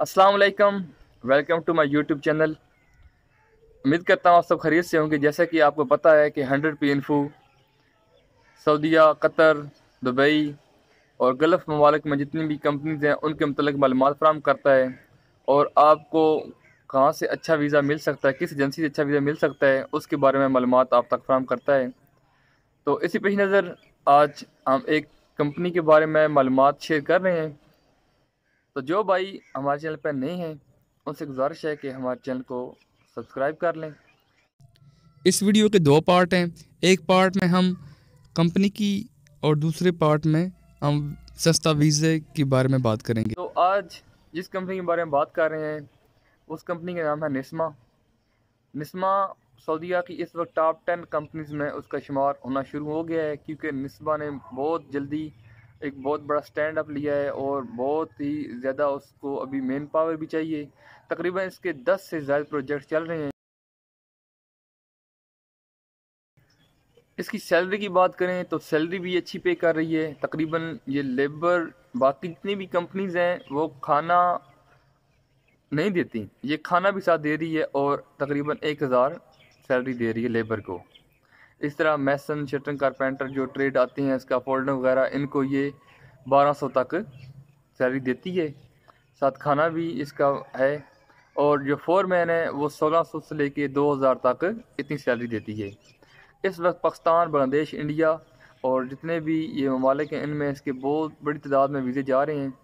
अस्सलाम वालेकुम। Welcome to my YouTube channel. उम्मीद करता हूँ आप सब खैरियत से होंगे। जैसा कि आपको पता है कि 100p इन्फो सऊदीया, कतर, दुबई और गल्फ़ ममालिक में जितनी भी कंपनीज़ हैं उनके मतलब मालूमात फ़राहम करता है और आपको कहाँ से अच्छा वीज़ा मिल सकता है, किस एजेंसी से अच्छा वीज़ा मिल सकता है, उसके बारे में मालूमात आप तक फ़राहम करता है। तो इसी पेश नज़र आज हम एक कंपनी के बारे में मालूमात शेयर कर रहे हैं। तो जो भाई हमारे चैनल पर नए हैं उनसे गुजारिश है कि हमारे चैनल को सब्सक्राइब कर लें। इस वीडियो के दो पार्ट हैं। एक पार्ट में हम कंपनी की और दूसरे पार्ट में हम सस्ता वीज़े के बारे में बात करेंगे। तो आज जिस कंपनी के बारे में बात कर रहे हैं उस कंपनी का नाम है निस्मा। निस्मा सऊदीया की इस वक्त टॉप 10 कंपनीज में उसका शुमार होना शुरू हो गया है, क्योंकि निस्मा ने बहुत जल्दी एक बहुत बड़ा स्टैंड अप लिया है और बहुत ही ज़्यादा उसको अभी मेन पावर भी चाहिए। तकरीबन इसके 10 से ज़्यादा प्रोजेक्ट चल रहे हैं। इसकी सैलरी की बात करें तो सैलरी भी अच्छी पे कर रही है। तकरीबन ये लेबर बाकी जितनी भी कंपनीज हैं वो खाना नहीं देती, ये खाना भी साथ दे रही है और तकरीबन 1000 सैलरी दे रही है लेबर को। इस तरह मैसन, शटरिंग, कारपेंटर जो ट्रेड आते हैं, इसका फोल्डर वगैरह, इनको ये 1200 तक सैलरी देती है, साथ खाना भी इसका है। और जो फोरमैन है वो 1600 से लेके 2000 तक इतनी सैलरी देती है। इस वक्त पाकिस्तान, बांग्लादेश, इंडिया और जितने भी ये ममालिक हैं इनमें इसके बहुत बड़ी तादाद में वीज़े जा रहे हैं।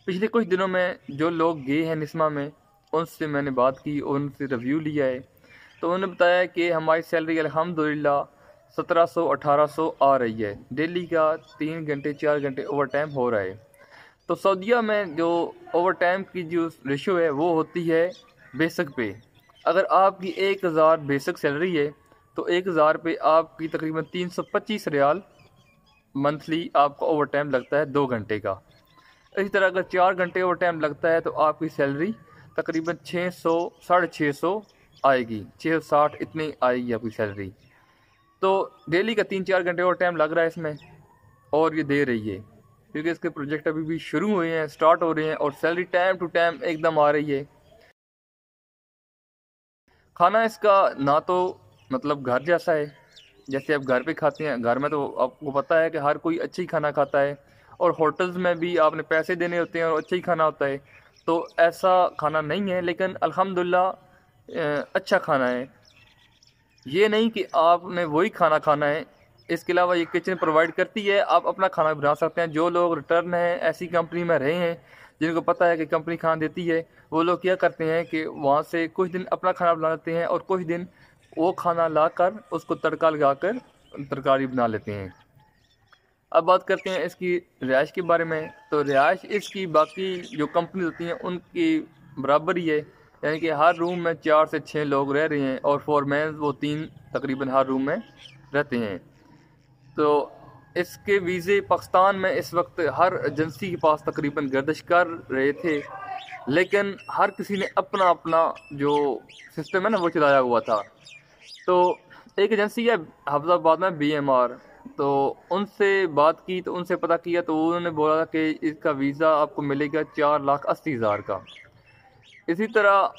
पिछले कुछ दिनों में जो लोग गए हैं निस्मा में उनसे मैंने बात की और उनसे रिव्यू लिया है, तो उन्होंने बताया कि हमारी सैलरी अल्हम्दुलिल्लाह 1700-1800 आ रही है। डेली का 3 घंटे 4 घंटे ओवर टाइम हो रहा है। तो सऊदीया में जो ओवर टाइम की जो रेशो है वो होती है बेसिक पे। अगर आपकी 1000 बेसिक सैलरी है तो 1000 पे आपकी तकरीबन 325 रियाल मंथली आपका ओवर टाइम लगता है 2 घंटे का। इसी तरह अगर 4 घंटे ओवर टाइम लगता है तो आपकी सैलरी तकरीबन 600 650 आएगी, 660 इतनी आएगी आपकी सैलरी। तो डेली का 3-4 घंटे और टाइम लग रहा है इसमें और ये दे रही है, क्योंकि इसके प्रोजेक्ट अभी भी शुरू हुए हैं, स्टार्ट हो रहे हैं और सैलरी टाइम टू टाइम एकदम आ रही है। खाना इसका ना तो मतलब घर जैसा है, जैसे आप घर पे खाते हैं, घर में तो आपको पता है कि हर कोई अच्छा ही खाना खाता है और होटल्स में भी आपने पैसे देने होते हैं और अच्छा ही खाना होता है। तो ऐसा खाना नहीं है, लेकिन अल्हम्दुलिल्लाह अच्छा खाना है। ये नहीं कि आपने वही खाना खाना है, इसके अलावा ये किचन प्रोवाइड करती है, आप अपना खाना बना सकते हैं। जो लोग रिटर्न हैं ऐसी कंपनी में रहे हैं जिनको पता है कि कंपनी खाना देती है, वो लोग क्या करते हैं कि वहाँ से कुछ दिन अपना खाना बना लेते हैं और कुछ दिन वो खाना लाकर उसको तड़का लगाकर तरकारी बना लेते हैं। अब बात करते हैं इसकी रिहाइश के बारे में। तो रिहाइश इसकी बाकी जो कंपनी होती हैं उनकी बराबर ही है, यानी कि हर रूम में 4 से 6 लोग रह रहे हैं और फोरमैन वो 3 तकरीबन हर रूम में रहते हैं। तो इसके वीज़े पाकिस्तान में इस वक्त हर एजेंसी के पास तकरीबन गर्दिश कर रहे थे, लेकिन हर किसी ने अपना अपना जो सिस्टम है ना वो चलाया हुआ था। तो एक एजेंसी है हफ्जाबाद में, BMR। तो उनसे बात की तो उनसे पता किया तो उन्होंने बोला कि इसका वीज़ा आपको मिलेगा 4,80,000 का। इसी तरह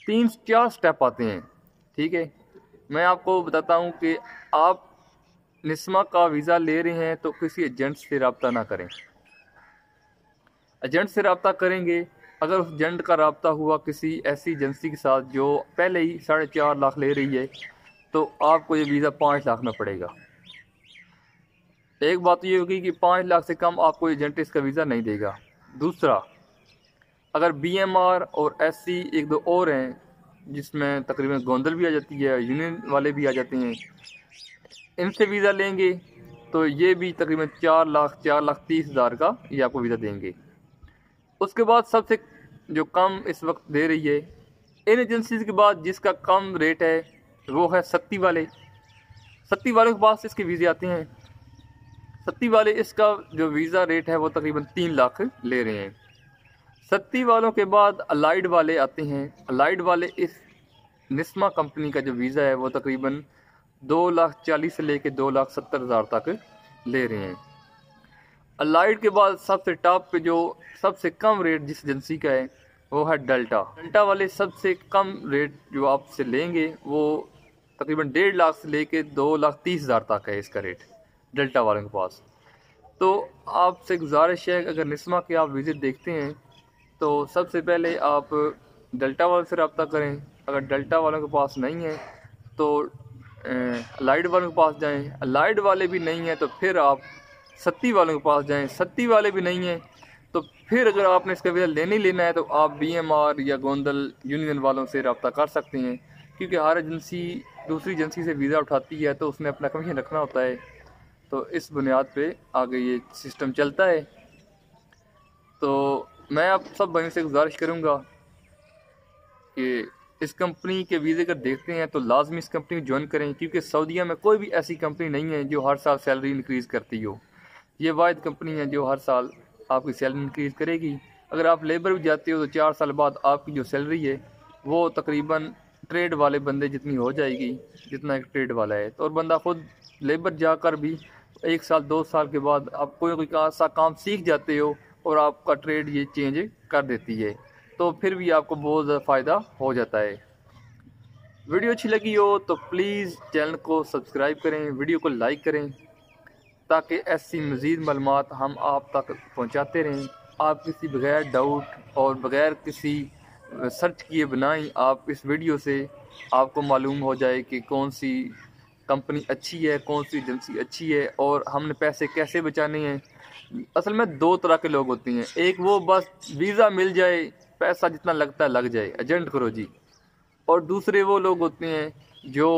3-4 स्टेप आते हैं। ठीक है, मैं आपको बताता हूँ कि आप निस्मा का वीज़ा ले रहे हैं तो किसी एजेंट से रब्ता ना करें। एजेंट से रब्ता करेंगे, अगर उस एजेंट का रब्ता हुआ किसी ऐसी एजेंसी के साथ जो पहले ही 4.5 लाख ले रही है, तो आपको ये वीज़ा 5 लाख में पड़ेगा। एक बात ये होगी कि 5 लाख से कम आपको एजेंट इसका वीज़ा नहीं देगा। दूसरा, अगर BMR और SC एक दो और हैं जिसमें तकरीबन गोंदल भी आ जाती है, यूनियन वाले भी आ जाते हैं, इनसे वीज़ा लेंगे तो ये भी तकरीबन 4,30,000 का ये आपको वीज़ा देंगे। उसके बाद सबसे जो कम इस वक्त दे रही है इन एजेंसीज के बाद जिसका कम रेट है वो है सत्ती वाले। सत्ती वालों के पास इसके वीज़े आते हैं। सत्ती वाले इसका जो वीज़ा रेट है वो तकरीबन 3 लाख ले रहे हैं। सत्ती वालों के बाद अलाइड वाले आते हैं। अलाइड वाले इस निस्मा कंपनी का जो वीज़ा है वो तकरीबन 2,40,000 से लेके 2,70,000 तक ले रहे हैं। अलाइड के बाद सबसे टॉप पे जो सबसे कम रेट जिस एजेंसी का है वो है डेल्टा। डेल्टा वाले सबसे कम रेट जो आपसे लेंगे वो तकरीबन 1.5 लाख से लेके 2,30,000 तक है इसका रेट डेल्टा वालों के पास। तो आपसे गुजारिश है अगर निस्मा के आप विज़िट देखते हैं तो सबसे पहले आप डेल्टा वालों से रब्ता करें। अगर डेल्टा वालों के पास नहीं है तो अलाइड वालों के पास जाएं। अलाइड वाले भी नहीं हैं तो फिर आप सत्ती वालों के पास जाएं। सत्ती वाले भी नहीं हैं तो फिर अगर आपने इसका वीज़ा लेने लेना है तो आप BMR या गोंदल यूनियन वालों से रब्ता कर सकते हैं, क्योंकि हर एजेंसी दूसरी एजेंसी से वीज़ा उठाती है तो उसने अपना कमीशन रखना होता है। तो इस बुनियाद पे आगे ये सिस्टम चलता है। तो मैं आप सब भाइयों से गुजारिश करूँगा कि इस कंपनी के वीज़े अगर देखते हैं तो लाजमी इस कंपनी को ज्वाइन करें, क्योंकि सऊदीया में कोई भी ऐसी कंपनी नहीं है जो हर साल सैलरी इंक्रीज़ करती हो। ये वाहिद कंपनी है जो हर साल आपकी सैलरी इंक्रीज़ करेगी। अगर आप लेबर भी जाते हो तो 4 साल बाद आपकी जो सैलरी है वो तकरीबन ट्रेड वाले बंदे जितनी हो जाएगी जितना एक ट्रेड वाला है। तो और बंदा खुद लेबर जाकर भी 1 साल 2 साल के बाद आप कोई सा काम सीख जाते हो और आपका ट्रेड ये चेंज कर देती है, तो फिर भी आपको बहुत ज़्यादा फ़ायदा हो जाता है। वीडियो अच्छी लगी हो तो प्लीज़ चैनल को सब्सक्राइब करें, वीडियो को लाइक करें, ताकि ऐसी मज़ीद मालूमात हम आप तक पहुंचाते रहें। आप किसी बगैर डाउट और बगैर किसी सर्च किए बनाएं आप इस वीडियो से आपको मालूम हो जाए कि कौन सी कंपनी अच्छी है, कौन सी एजेंसी अच्छी है और हमने पैसे कैसे बचाने हैं। असल में 2 तरह के लोग होते हैं, एक वो बस वीज़ा मिल जाए पैसा जितना लगता है लग जाए एजेंट करो जी, और दूसरे वो लोग होते हैं जो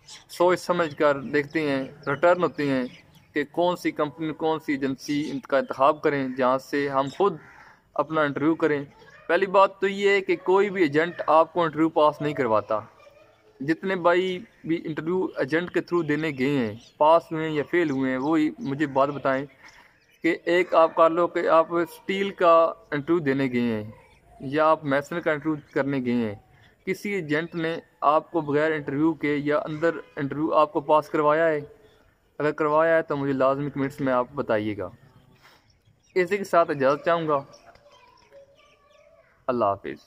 सोच समझ कर देखते हैं, रिटर्न होते हैं कि कौन सी कंपनी कौन सी एजेंसी इनका इंतखाब करें जहाँ से हम खुद अपना इंटरव्यू करें। पहली बात तो ये है कि कोई भी एजेंट आपको इंटरव्यू पास नहीं करवाता। जितने भाई भी इंटरव्यू एजेंट के थ्रू देने गए हैं, पास हुए हैं या फेल हुए हैं, वो ही मुझे बात बताएं कि एक आप कर लो कि आप स्टील का इंटरव्यू देने गए हैं या आप मैसन का इंटरव्यू करने गए हैं, किसी एजेंट ने आपको बगैर इंटरव्यू के या अंदर इंटरव्यू आपको पास करवाया है? अगर करवाया है तो मुझे लाजमी कमेंट्स में आप बताइएगा। इसी के साथ इजाज़त चाहूँगा। अल्लाह हाफिज़।